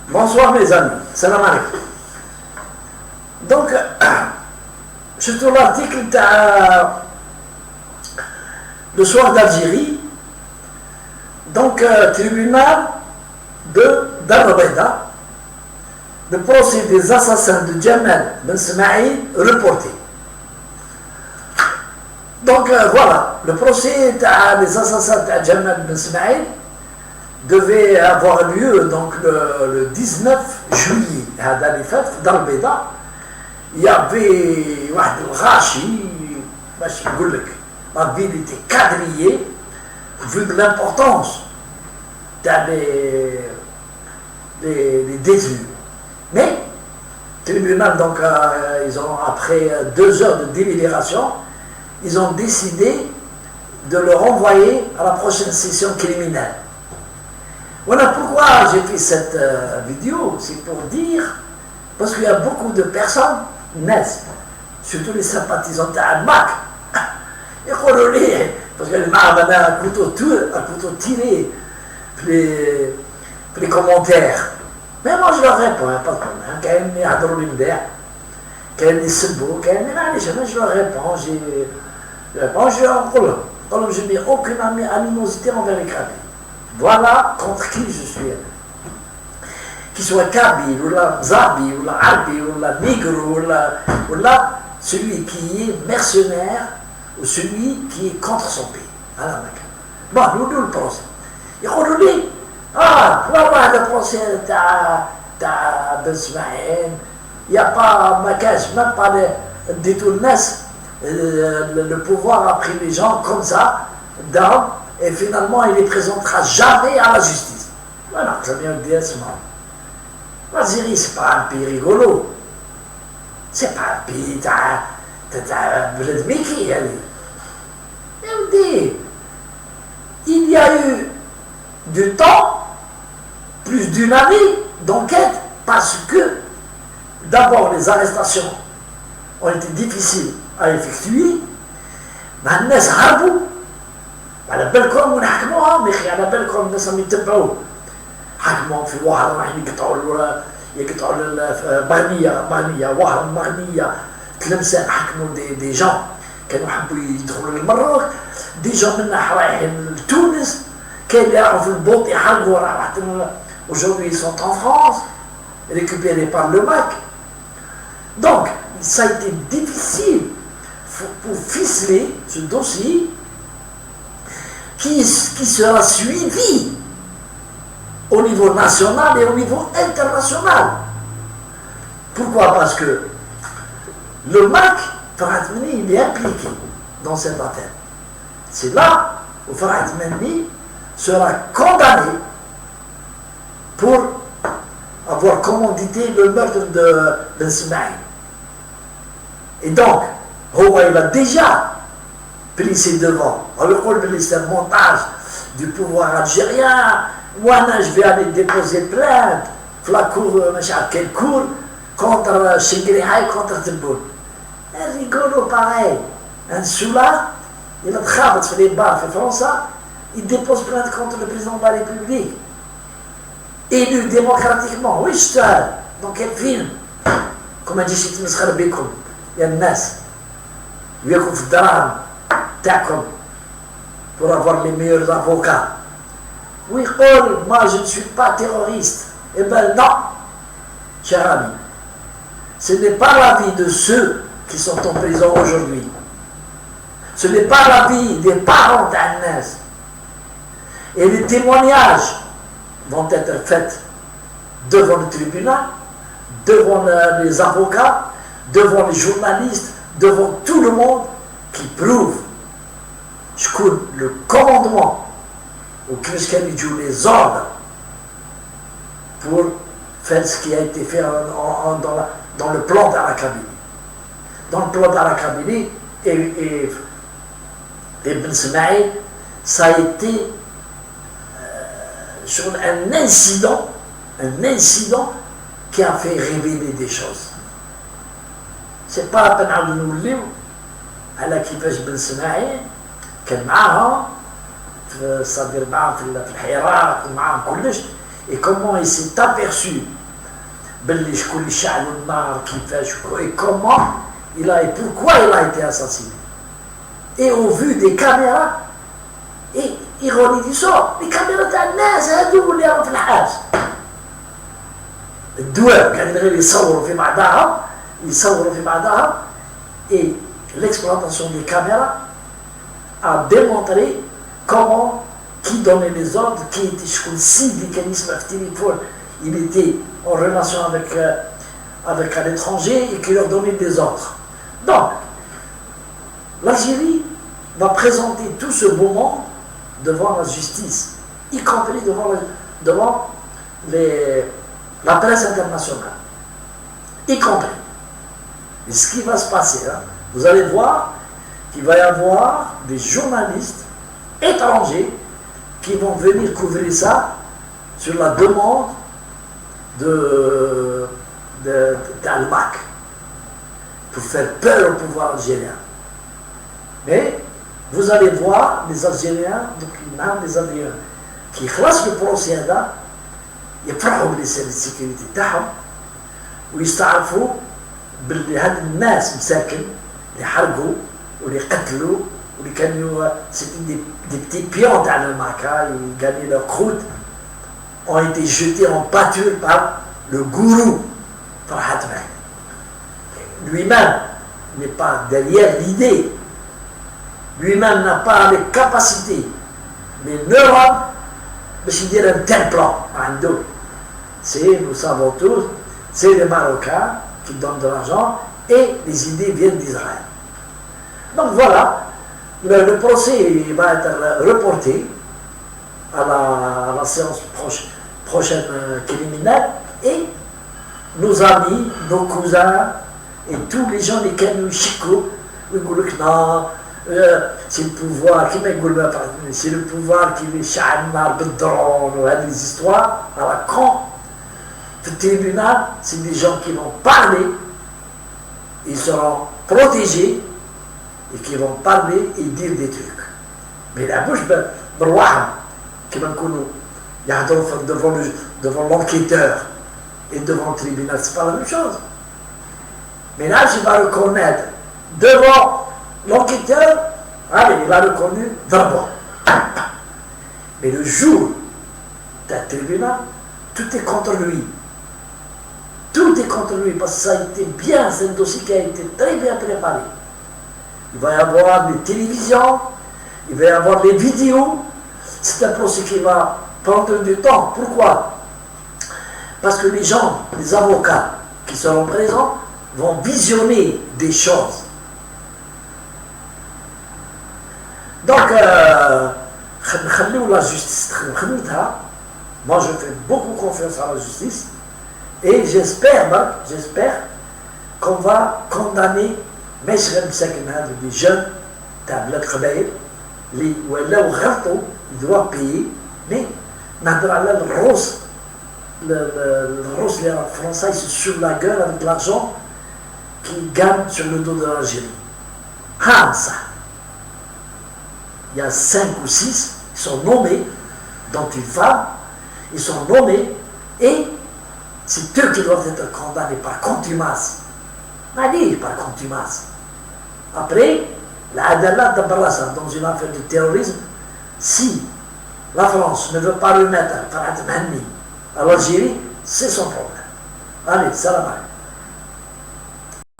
Bonsoir mes amis, salam alaikum. Donc, surtout l'article le soir d'Algérie, donc tribunal de Darbeida, le procès des assassins de Jamal Ben Smaïl reporté. Donc voilà, le procès des assassins de Jamal Ben Smaïl devait avoir lieu donc le 19 juillet à Darbeida. Il y avait Rachi, la ville était quadrillée vu de l'importance des détenus. Mais le tribunal, donc, ils ont, après 2 heures de délibération, ils ont décidé de le renvoyer à la prochaine session criminelle. Voilà pourquoi j'ai fait cette vidéo, c'est pour dire, parce qu'il y a beaucoup de personnes, surtout les sympathisants d'Al-Mak, parce que le Ma'am a un couteau tiré pour les commentaires. Mais moi je leur réponds, pas de problème. Quand ils يهضروا لي مداح, quand ils يسبوا, quand ils معليش, moi je leur réponds, je n'ai aucune animosité envers les Kabyles. Voilà contre qui je suis. Qu'il soit Kabyle, ou la Zabi, ou la Arbi, ou la Nigre, ou la celui qui est mercenaire, ou celui qui est contre son pays. Bon, nous le procès. Il dit, voilà le procès Ben Smaïl, il n'y a pas Makash, même pas des tournesses, le pouvoir a pris les gens comme ça, d'armes, et finalement il ne les présentera jamais à la justice. Voilà, ça vient de dire ce moment. L'Algérie, ce n'est pas un pays rigolo. Ce n'est pas un pays de Mickey. Il y a eu du temps, plus d'une année d'enquête, parce que d'abord les arrestations ont été difficiles à effectuer. Maintenant, c'est harbou. على بالكم ونحكموها مخي على بالكم الناس اللي يتبعوا حكموا في واحد راح يقطعوا المغنية واحد مغنية تلمسان حكموا دي جون كانوا يحبوا يدخلوا للمروك دي جون منا رايحين لتونس كاين اللي راحوا في البوط يحرقوا راحوا aujourd'hui ils sont en France récupérés par le MAC. Donc ça a été difficile pour ficeler ce dossier qui sera suivi au niveau national et au niveau international. Pourquoi? Parce que le MAC, Farhat Meni, il est impliqué dans cette affaire. C'est là où Farhat Meni sera condamné pour avoir commandité le meurtre de Ben Smaïl. Et donc, il a déjà pris ses devants. On le rôle de c'est un montage du pouvoir algérien. Moi, je vais aller déposer plainte, la cour, quelle cour, contre Chengrihaï, contre Tebboune. Un rigolo pareil. Un soulard, il a travaillé sur les bars en France, il dépose plainte contre le président de la République. Élu démocratiquement. Oui, je dans quel film? Comme a dit Chit Meskhar Bekoum, il y a une messe. Il y a un drame. Pour avoir les meilleurs avocats. Oui, moi je ne suis pas terroriste. Eh bien non, cher ami. Ce n'est pas l'avis de ceux qui sont en prison aujourd'hui. Ce n'est pas l'avis des parents d'Agnès. Et les témoignages vont être faits devant le tribunal, devant les avocats, devant les journalistes, devant tout le monde qui prouve le commandement au Christian joue les ordres pour faire ce qui a été fait dans le plan d'Al-Kabylie. Dans le plan d'Al-Kabylie et Ben Smaïl, ça a été sur un incident qui a fait révéler des choses. C'est pas la peine de nous le lire à la كيفاش Ben Smaïl كان معاهم صدر معاهم في الحراك ومعاهم كلش et comment il s'est aperçu et comment il a et pourquoi il a été assassiné. Et au vu des caméras, et ironie du sort, les caméras تاع الناس هادو اللي راهم في الحاج الدواب قاعدين غير يصوروا في بعضها et l'exploitation des caméras a démontré comment qui donnait les ordres, qui était si mécanisme téléphone, il était en relation avec un étranger et qui leur donnait des ordres. Donc, l'Algérie va présenter tout ce beau monde devant la justice, y compris devant la presse internationale, y compris. Et ce qui va se passer, hein, vous allez voir qu'il va y avoir des journalistes étrangers qui vont venir couvrir ça sur la demande d'Al-Mak pour faire peur au pouvoir algérien. Mais vous allez voir les Algériens, donc les Algériens qui خلصوا le procès هذا يفرحوا بالسياسة السيكوريتي تاعهم ويستعرفوا باللي هاد الناس مساكن اللي حرقوا واللي قتلوا واللي كانوا c'était des petits pions تاع المعركة ils gagnaient leur croûte ont été jetés en pâture par le gourou Farhat Mehdi. Lui-même n'est pas derrière l'idée, lui-même n'a pas les capacités, mais neurones, mais je dirais un tel plan. C'est, nous savons tous, c'est les Marocains qui donnent de l'argent et les idées viennent d'Israël. Donc voilà, le procès va être reporté à la séance prochaine criminelle et nos amis, nos cousins et tous les gens lesquels nous chicotent, ils disent non, c'est le pouvoir qui c'est le pouvoir qui met Chahar Bedron ou des histoires à la con. Le tribunal, c'est des gens qui vont parler, ils seront protégés et qui vont parler et dire des trucs. Mais la bouche, qui va devant l'enquêteur et devant le tribunal, c'est pas la même chose. Mais là, je vais reconnaître devant l'enquêteur, allez, il a reconnu vraiment. Mais le jour d'un tribunal, tout est contre lui. Tout est contre lui parce que ça a été bien, c'est un dossier qui a été très bien préparé. Il va y avoir des télévisions, il va y avoir des vidéos. C'est un procès qui va prendre du temps. Pourquoi? Parce que les gens, les avocats qui seront présents vont visionner des choses. Donc, la justice, moi je fais beaucoup confiance à la justice et j'espère qu'on va condamner des jeunes ils doivent payer, mais le rose les Français se sur la gueule avec l'argent qu'ils gagnent sur le dos de l'Algérie. Ça. Il y a 5 ou 6 qui sont nommés, dont une femme, ils sont nommés et c'est eux qui doivent être condamnés par contumace. Par contumace. Après, la Adalat d'Abrassa, dans une affaire de terrorisme, si la France ne veut pas remettre Farhat Mehdi à l'Algérie, c'est son problème. Allez, salam alaikum.